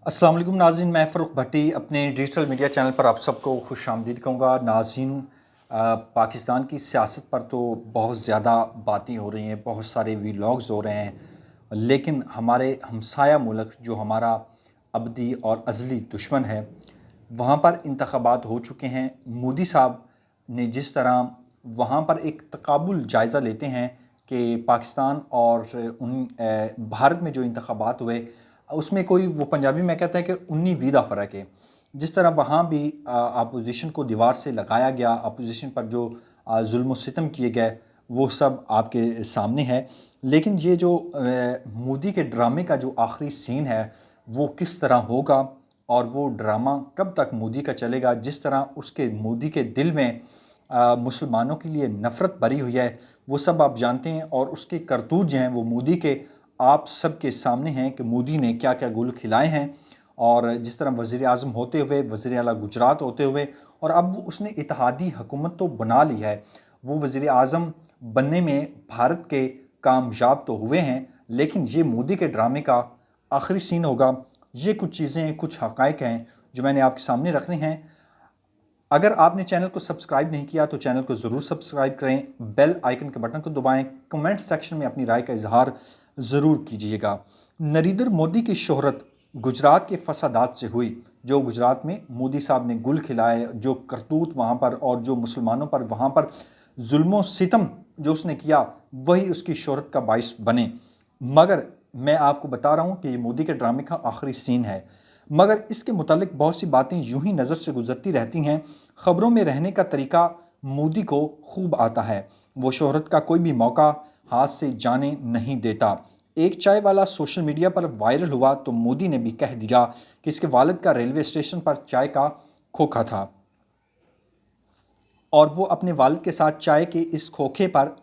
अस्सलाम वालेकुम नाज़रीन, मैं फ़रूख़ भट्टी अपने डिजिटल मीडिया चैनल पर आप सबको खुश आमदीद कहूँगा। नाज़रीन, पाकिस्तान की सियासत पर तो बहुत ज़्यादा बातें हो रही हैं, बहुत सारे वीलॉग्स हो रहे हैं, लेकिन हमारे हमसाया मुल्क जो हमारा अबदी और अज़ली दुश्मन है, वहाँ पर इंतख़ाबात हो चुके हैं। मोदी साहब ने जिस तरह वहाँ पर एक तक़ाबुल जायज़ा लेते हैं कि पाकिस्तान और भारत में जो इंतख़ाबात हुए उसमें कोई वो पंजाबी में कहता है कि 19-20 का फ़र्क है। जिस तरह वहाँ भी अपोजिशन को दीवार से लगाया गया, अपोजिशन पर जो जुल्म व सितम किए गए, वो सब आपके सामने है। लेकिन ये जो मोदी के ड्रामे का जो आखिरी सीन है, वो किस तरह होगा और वो ड्रामा कब तक मोदी का चलेगा, जिस तरह उसके मोदी के दिल में मुसलमानों के लिए नफ़रत भरी हुई है, वो सब आप जानते हैं। और उसके करतूत जो हैं वो मोदी के आप सब के सामने हैं कि मोदी ने क्या क्या गुल खिलाए हैं। और जिस तरह वज़ीर आज़म होते हुए, वज़ीर आला गुजरात होते हुए, और अब उसने इत्तेहादी हुकूमत तो बना ली है, वो वज़ीर आज़म बनने में भारत के कामयाब तो हुए हैं, लेकिन ये मोदी के ड्रामे का आखिरी सीन होगा। ये कुछ चीज़ें, कुछ हक़ाइक़ हैं जो मैंने आपके सामने रखने हैं। अगर आपने चैनल को सब्सक्राइब नहीं किया तो चैनल को ज़रूर सब्सक्राइब करें, बेल आइकन के बटन को दबाएं, कमेंट सेक्शन में अपनी राय का इजहार ज़रूर कीजिएगा। नरेंद्र मोदी की शोहरत गुजरात के फसादात से हुई। जो गुजरात में मोदी साहब ने गुल खिलाए, जो करतूत वहाँ पर और जो मुसलमानों पर वहाँ पर जुल्म सितम जो उसने किया, वही उसकी शोहरत का बाइस बने। मगर मैं आपको बता रहा हूँ कि ये मोदी के ड्रामे का आखिरी सीन है। मगर इसके मुतालिक बहुत सी बातें यूं ही नज़र से गुजरती रहती हैं। ख़बरों में रहने का तरीका मोदी को खूब आता है। वो शोहरत का कोई भी मौका हाथ से जाने नहीं देता। एक चाय वाला सोशल मीडिया पर वायरल हुआ तो मोदी ने भी कह दिया कि इसके वालिद का रेलवे स्टेशन पर चाय का खोखा था और वो अपने वालिद के साथ चाय के इस खोखे पर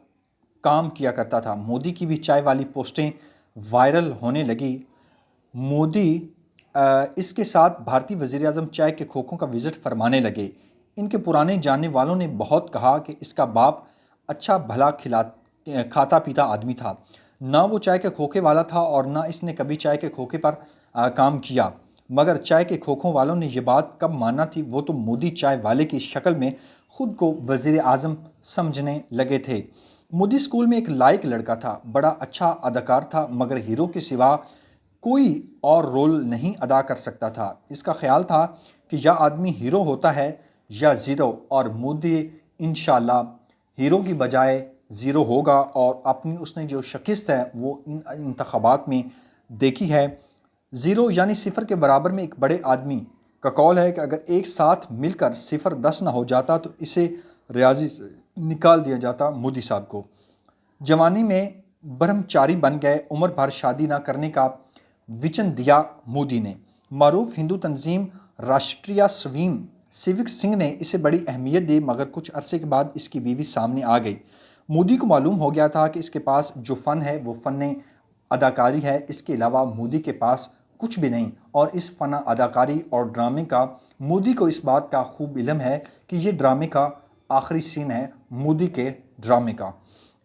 काम किया करता था। मोदी की भी चाय वाली पोस्टें वायरल होने लगी। मोदी इसके साथ भारतीय वज़ीर आज़म चाय के खोखों का विज़िट फरमाने लगे। इनके पुराने जानने वालों ने बहुत कहा कि इसका बाप अच्छा भला खाता पीता आदमी था, ना वो चाय के खोखे वाला था और ना इसने कभी चाय के खोखे पर काम किया। मगर चाय के खोखों वालों ने ये बात कब माना थी, वो तो मोदी चाय वाले की शक्ल में ख़ुद को वज़ीर आज़म समझने लगे थे। मोदी स्कूल में एक लायक लड़का था, बड़ा अच्छा अदाकार था, मगर हीरो के सिवा कोई और रोल नहीं अदा कर सकता था। इसका ख्याल था कि या आदमी हीरो होता है या ज़ीरो, और मोदी इंशाल्लाह हीरो की बजाय ज़ीरो होगा। और अपनी उसने जो शिकस्त है वो इन इंतखाबात में देखी है। ज़ीरो यानी सिफर के बराबर में एक बड़े आदमी का कौल है कि अगर एक साथ मिलकर सिफर 10 ना हो जाता तो इसे रियाजी से निकाल दिया जाता। मोदी साहब को जवानी में ब्रह्मचारी बन गए, उम्र भर शादी ना करने का वचन दिया मोदी ने। मारूफ हिंदू तंजीम राष्ट्रीय स्वयं सिविक सिंह ने इसे बड़ी अहमियत दी, मगर कुछ अरसे के बाद इसकी बीवी सामने आ गई। मोदी को मालूम हो गया था कि इसके पास जो फ़न है वो फ़न अदाकारी है, इसके अलावा मोदी के पास कुछ भी नहीं। और इस फ़न अदाकारी और ड्रामे का मोदी को इस बात का खूब इल्म है कि ये ड्रामे का आखिरी सीन है मोदी के ड्रामे का।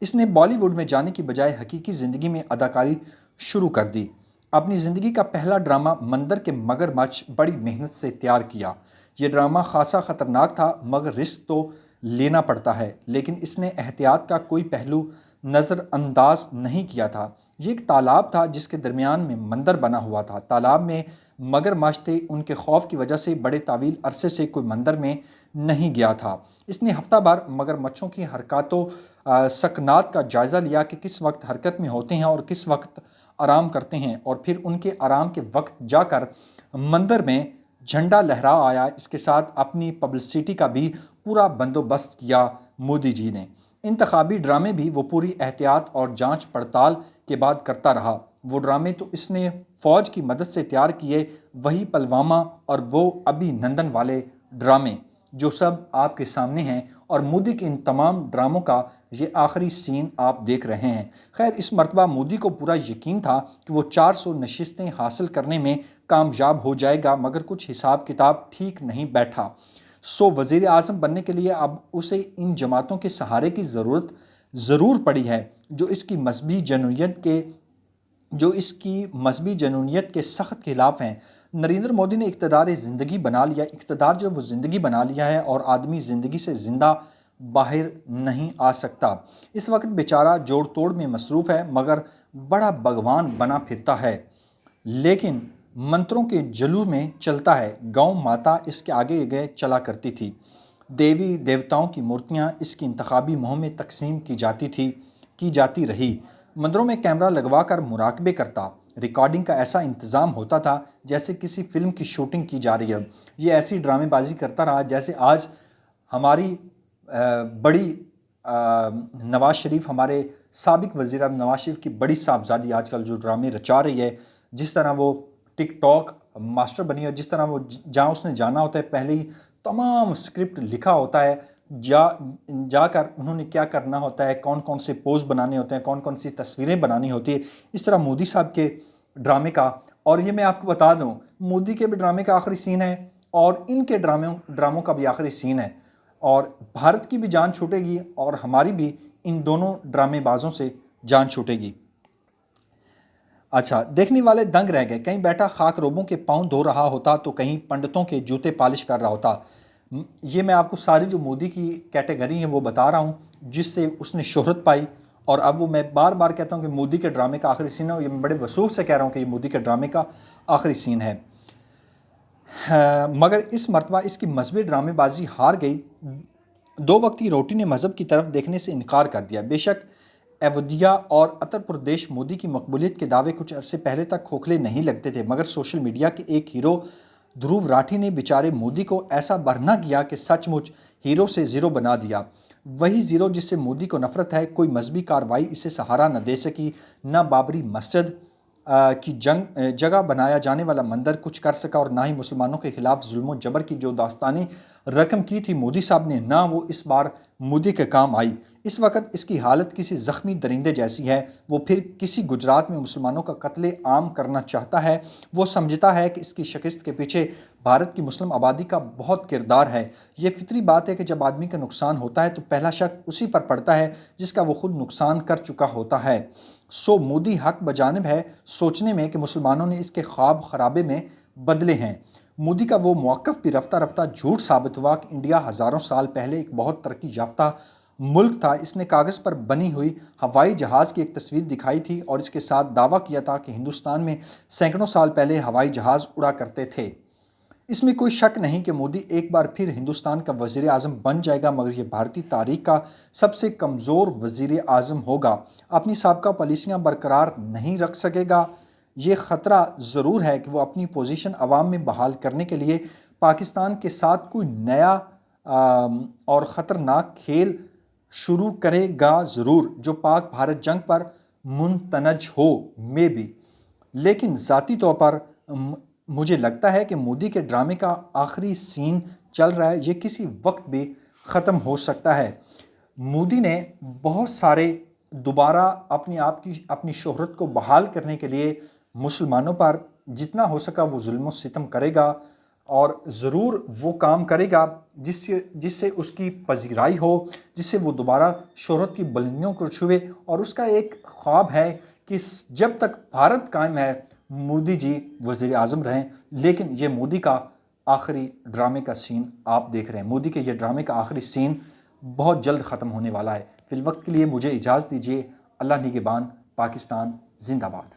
इसने बॉलीवुड में जाने की बजाय हकीकी ज़िंदगी में अदाकारी शुरू कर दी। अपनी ज़िंदगी का पहला ड्रामा मंदिर के मगरमच्छ बड़ी मेहनत से तैयार किया। ये ड्रामा खासा ख़तरनाक था, मगर रिस्क तो लेना पड़ता है, लेकिन इसने एहतियात का कोई पहलू नज़रअंदाज नहीं किया था। ये एक तालाब था जिसके दरमियान में मंदिर बना हुआ था। तालाब में मगरमच्छ थे, उनके खौफ की वजह से बड़े तावील अरसे से कोई मंदिर में नहीं गया था। इसने हफ्ता भर मगरमच्छों की हरकतों सकनात का जायज़ा लिया कि किस वक्त हरकत में होते हैं और किस वक्त आराम करते हैं, और फिर उनके आराम के वक्त जाकर मंदिर में झंडा लहरा आया। इसके साथ अपनी पब्लिसिटी का भी पूरा बंदोबस्त किया मोदी जी ने। इंतखाबी ड्रामे भी वो पूरी एहतियात और जांच पड़ताल के बाद करता रहा। वो ड्रामे तो इसने फ़ौज की मदद से तैयार किए, वही पलवामा और वो अभिनंदन वाले ड्रामे जो सब आपके सामने हैं। और मोदी के इन तमाम ड्रामों का ये आखिरी सीन आप देख रहे हैं। खैर, इस मरतबा मोदी को पूरा यकीन था कि वो 400 नशिस्तें हासिल करने में कामयाब हो जाएगा, मगर कुछ हिसाब किताब ठीक नहीं बैठा। वज़ीर आज़म बनने के लिए अब उसे इन जमातों के सहारे की ज़रूरत ज़रूर पड़ी है जो इसकी मजहबी जनूयत के جو اس کی مذہبی جنونیت کے سخت خلاف ہیں۔ نریندر مودی نے اقتدار زندگی بنا لیا، اقتدار جو وہ زندگی بنا لیا ہے، اور آدمی زندگی سے زندہ باہر نہیں آ سکتا۔ اس وقت بیچارہ جوڑ توڑ میں مصروف ہے، مگر بڑا بھگوان بنا پھرتا ہے، لیکن منتروں کے جلو میں چلتا ہے۔ گاؤں ماتا اس کے آگے آگے چلا کرتی تھی، دیوی دیوتاؤں کی مورتیاں اس کی انتخابی مہم میں تقسیم کی جاتی رہی۔ مندروں میں کیمرہ لگوا کر مراقبے کرتا، ریکارڈنگ کا ایسا انتظام ہوتا تھا جیسے کسی فلم کی شوٹنگ کی جا رہی ہے۔ یہ ایسی ڈرامے بازی کرتا رہا جیسے آج ہماری بڑی نواز شریف، ہمارے سابق وزیر اعظم نواز شریف کی بڑی صاحبزادی آج کل جو ڈرامے رچا رہی ہے، جس طرح وہ ٹک ٹاک ماسٹر بنی ہے، جس طرح وہ جہاں اس نے جانا ہوتا ہے پہلے ہی تمام اسکرپٹ لکھا ہوتا ہے، جا کر انہوں نے کیا کرنا ہوتا ہے، کون کون سے پوز بنانے ہوتے ہیں، کون کون سی تصویریں بنانی ہوتی ہے۔ اس طرح مودی صاحب کے ڈرامے کا، اور یہ میں آپ کو بتا دوں، مودی کے بھی ڈرامے کا آخری سین ہے اور ان کے ڈراموں کا بھی آخری سین ہے، اور بھارت کی بھی جان چھوٹے گی اور ہماری بھی ان دونوں ڈرامے بازوں سے جان چھوٹے گی۔ اچھا، دیکھنے والے دنگ رہ گئے، کہیں بیٹھا خاک روبوں کے پاؤں دھو رہا ہوتا تو کہیں پنڈتوں کے جوتے پالش کر رہا ہوتا۔ یہ میں آپ کو ساری جو مودی کی کیٹیگری ہیں وہ بتا رہا ہوں جس سے اس نے شہرت پائی، اور اب وہ میں بار بار کہتا ہوں کہ مودی کے ڈرامے کا آخری سین ہے، اور یہ میں بڑے وثوق سے کہہ رہا ہوں کہ یہ مودی کے ڈرامے کا آخری سین ہے۔ مگر اس مرتبہ اس کی مذہبی ڈرامے بازی ہار گئی۔ دو وقتی روٹی نے مذہب کی طرف دیکھنے سے انکار کر دیا۔ بے شک ایودھیا اور اتر پردیش مودی کی مقبولیت کے دعوے کچھ عرصے پہلے تک کھوکھلے نہیں لگتے تھے، مگر سوشل میڈیا کے ایک ہیرو دھروو راٹھی نے بیچارے مودی کو ایسا برہنہ کیا کہ سچ مچ ہیرو سے زیرو بنا دیا۔ وہی زیرو جس سے مودی کو نفرت ہے، کوئی مذہبی کارروائی اسے سہارا نہ دے سکی، نہ بابری مسجد کی جگہ بنایا جانے والا مندر کچھ کر سکا، اور نہ ہی مسلمانوں کے خلاف ظلم و جبر کی جو داستانیں رقم کی تھی مودی صاحب نے، نہ وہ اس بار مودی کے کام آئی۔ اس وقت اس کی حالت کسی زخمی درندے جیسی ہے۔ وہ پھر کسی گجرات میں مسلمانوں کا قتل عام کرنا چاہتا ہے۔ وہ سمجھتا ہے کہ اس کی شکست کے پیچھے بھارت کی مسلم آبادی کا بہت کردار ہے۔ یہ فطری بات ہے کہ جب آدمی کا نقصان ہوتا ہے تو پہلا شک اسی پر پڑتا ہے جس کا وہ خود نقصان کر چکا ہوتا ہے۔ سو مودی حق بجانب ہے سوچنے میں کہ مسلمانوں نے اس کے خواب خرابے میں بدلے ہیں۔ مودی کا وہ موقف بھی رفتہ رفتہ جھوٹ ثابت ہوا کہ انڈیا ہزاروں سال پہلے ایک بہت ترقی یافتہ ملک تھا۔ اس نے کاغذ پر بنی ہوئی ہوائی جہاز کی ایک تصویر دکھائی تھی اور اس کے ساتھ دعویٰ کیا تھا کہ ہندوستان میں سینکڑوں سال پہلے ہوائی جہاز اڑا کرتے تھے۔ اس میں کوئی شک نہیں کہ مودی ایک بار پھر ہندوستان کا وزیر اعظم بن جائے گا، مگر یہ بھارتی تاریخ کا سب سے کمزور وزیر اعظم ہوگا، اپنی سابقہ پالیسیاں برقرار نہیں رکھ سکے گا۔ یہ خطرہ ضرور ہے کہ وہ اپنی پوزیشن عوام میں بحال کرنے کے لیے پاکستان کے ساتھ کوئی نیا اور خطرناک کھیل شروع کرے گا ضرور، جو پاک بھارت جنگ پر منتنج ہو میں بھی۔ لیکن ذاتی طور پر مجھے لگتا ہے کہ مودی کے ڈرامے کا آخری سین چل رہا ہے، یہ کسی وقت بھی ختم ہو سکتا ہے۔ مودی نے بہت سارے دوبارہ اپنی شہرت کو بحال کرنے کے لیے مسلمانوں پر جتنا ہو سکا وہ ظلم و ستم کرے گا، اور ضرور وہ کام کرے گا جس سے اس کی پذیرائی ہو، جس سے وہ دوبارہ شہرت کی بلندیوں کو چھوئے، اور اس کا ایک خواب ہے کہ جب تک بھارت قائم ہے مودی جی وزیر اعظم رہیں۔ لیکن یہ مودی کا آخری ڈرامے کا سین آپ دیکھ رہے ہیں، مودی کے یہ ڈرامے کا آخری سین بہت جلد ختم ہونے والا ہے۔ فی الوقت کے لیے مجھے اجازت دیجیے۔ اللہ نگہبان۔ پاکستان زندہ باد۔